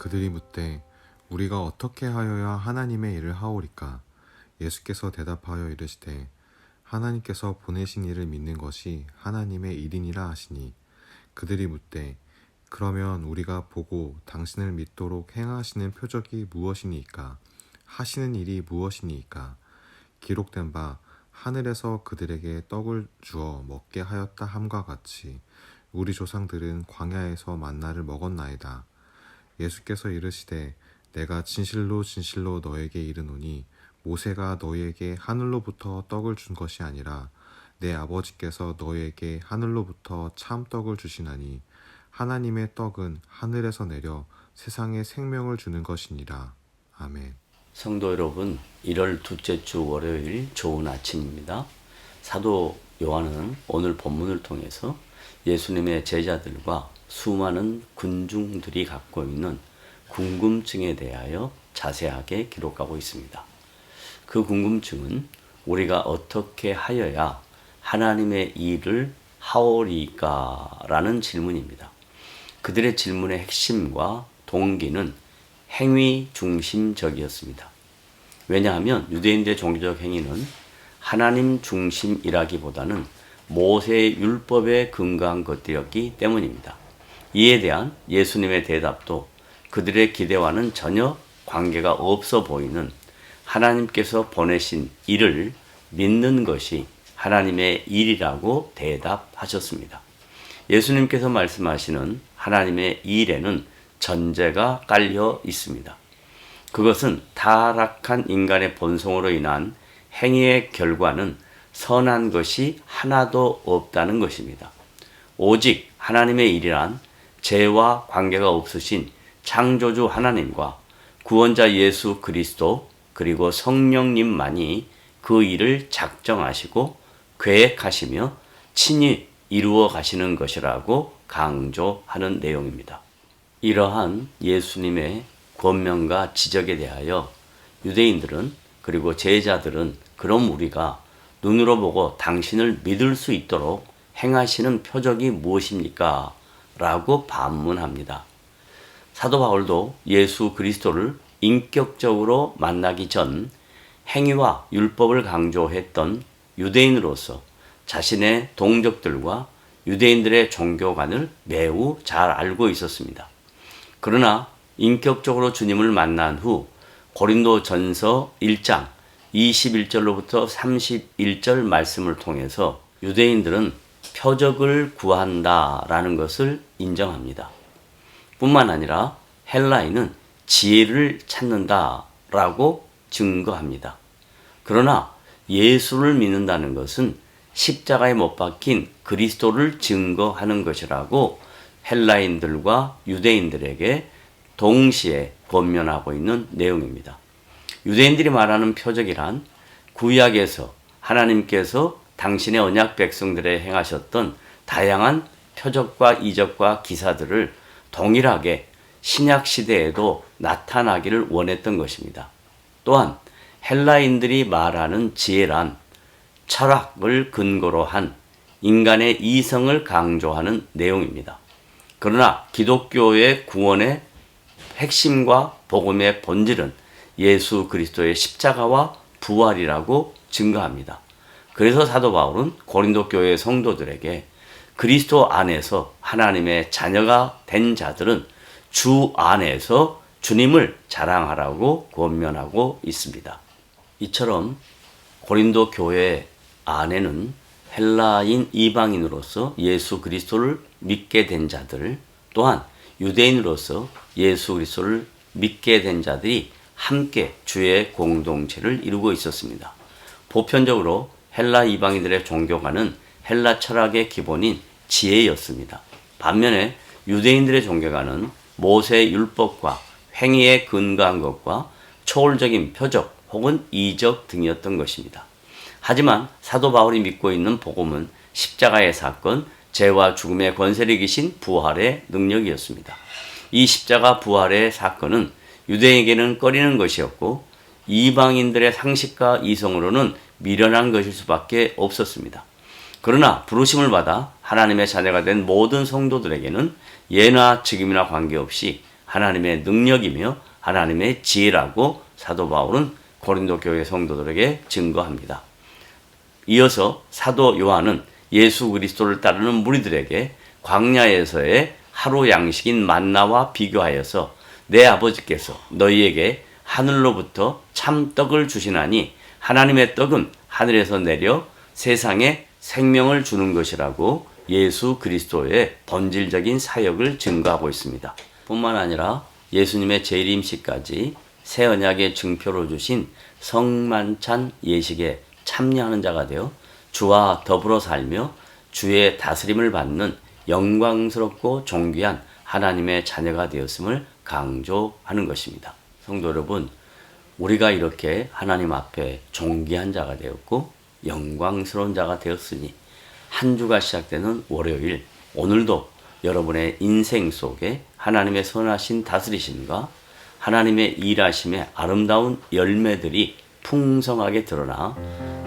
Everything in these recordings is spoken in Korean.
그들이 묻되 우리가 어떻게 하여야 하나님의 일을 하오리까? 예수께서 대답하여 이르시되 하나님께서 보내신 이를 믿는 것이 하나님의 일이니라 하시니, 그들이 묻되 그러면 우리가 보고 당신을 믿도록 행하시는 표적이 무엇이니까? 하시는 일이 무엇이니까? 기록된 바 하늘에서 그들에게 떡을 주어 먹게 하였다 함과 같이 우리 조상들은 광야에서 만나를 먹었나이다. 예수께서 이르시되 내가 진실로 진실로 너에게 이르노니 모세가 너희에게 하늘로부터 떡을 준 것이 아니라 내 아버지께서 너희에게 하늘로부터 참 떡을 주시나니, 하나님의 떡은 하늘에서 내려 세상에 생명을 주는 것이니라. 아멘. 성도 여러분, 1월 둘째 주 월요일 좋은 아침입니다. 사도 요한은 오늘 본문을 통해서 예수님의 제자들과 수많은 군중들이 갖고 있는 궁금증에 대하여 자세하게 기록하고 있습니다. 그 궁금증은 우리가 어떻게 하여야 하나님의 일을 하오리까? 라는 질문입니다. 그들의 질문의 핵심과 동기는 행위 중심적이었습니다. 왜냐하면 유대인들의 종교적 행위는 하나님 중심이라기보다는 모세의 율법에 근거한 것들이었기 때문입니다. 이에 대한 예수님의 대답도 그들의 기대와는 전혀 관계가 없어 보이는 하나님께서 보내신 일을 믿는 것이 하나님의 일이라고 대답하셨습니다. 예수님께서 말씀하시는 하나님의 일에는 전제가 깔려 있습니다. 그것은 타락한 인간의 본성으로 인한 행위의 결과는 선한 것이 하나도 없다는 것입니다. 오직 하나님의 일이란 죄와 관계가 없으신 창조주 하나님과 구원자 예수 그리스도 그리고 성령님만이 그 일을 작정하시고 계획하시며 친히 이루어 가시는 것이라고 강조하는 내용입니다. 이러한 예수님의 권면과 지적에 대하여 유대인들은 그리고 제자들은 그럼 우리가 눈으로 보고 당신을 믿을 수 있도록 행하시는 표적이 무엇입니까? 라고 반문합니다. 사도 바울도 예수 그리스도를 인격적으로 만나기 전 행위와 율법을 강조했던 유대인으로서 자신의 동족들과 유대인들의 종교관을 매우 잘 알고 있었습니다. 그러나 인격적으로 주님을 만난 후 고린도전서 1장 21절로부터 31절 말씀을 통해서 유대인들은 표적을 구한다라는 것을 인정합니다. 뿐만 아니라 헬라인은 지혜를 찾는다라고 증거합니다. 그러나 예수를 믿는다는 것은 십자가에 못 박힌 그리스도를 증거하는 것이라고 헬라인들과 유대인들에게 동시에 권면하고 있는 내용입니다. 유대인들이 말하는 표적이란 구약에서 하나님께서 당신의 언약 백성들에 행하셨던 다양한 표적과 이적과 기사들을 동일하게 신약 시대에도 나타나기를 원했던 것입니다. 또한 헬라인들이 말하는 지혜란 철학을 근거로 한 인간의 이성을 강조하는 내용입니다. 그러나 기독교의 구원의 핵심과 복음의 본질은 예수 그리스도의 십자가와 부활이라고 증거합니다. 그래서 사도 바울은 고린도 교회 성도들에게 그리스도 안에서 하나님의 자녀가 된 자들은 주 안에서 주님을 자랑하라고 권면하고 있습니다. 이처럼 고린도 교회 안에는 헬라인 이방인으로서 예수 그리스도를 믿게 된 자들, 또한 유대인으로서 예수 그리스도를 믿게 된 자들이 함께 주의 공동체를 이루고 있었습니다. 보편적으로 헬라 이방인들의 종교관은 헬라 철학의 기본인 지혜였습니다. 반면에 유대인들의 종교관은 모세의 율법과 행위에 근거한 것과 초월적인 표적 혹은 이적 등이었던 것입니다. 하지만 사도 바울이 믿고 있는 복음은 십자가의 사건, 죄와 죽음의 권세를 이기신 부활의 능력이었습니다. 이 십자가 부활의 사건은 유대인에게는 꺼리는 것이었고 이방인들의 상식과 이성으로는 미련한 것일 수밖에 없었습니다. 그러나 부르심을 받아 하나님의 자녀가 된 모든 성도들에게는 예나 지금이나 관계없이 하나님의 능력이며 하나님의 지혜라고 사도 바울은 고린도 교회 성도들에게 증거합니다. 이어서 사도 요한은 예수 그리스도를 따르는 무리들에게 광야에서의 하루 양식인 만나와 비교하여서 내 아버지께서 너희에게 하늘로부터 참떡을 주시나니 하나님의 떡은 하늘에서 내려 세상에 생명을 주는 것이라고 예수 그리스도의 본질적인 사역을 증거하고 있습니다. 뿐만 아니라 예수님의 재림시까지 새 언약의 증표로 주신 성만찬 예식에 참여하는 자가 되어 주와 더불어 살며 주의 다스림을 받는 영광스럽고 존귀한 하나님의 자녀가 되었음을 강조하는 것입니다. 성도 여러분, 우리가 이렇게 하나님 앞에 존귀한 자가 되었고 영광스러운 자가 되었으니 한 주가 시작되는 월요일, 오늘도 여러분의 인생 속에 하나님의 선하신 다스리심과 하나님의 일하심의 아름다운 열매들이 풍성하게 드러나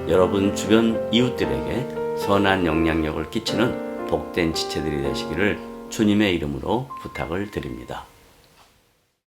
여러분 주변 이웃들에게 선한 영향력을 끼치는 복된 지체들이 되시기를 주님의 이름으로 부탁을 드립니다.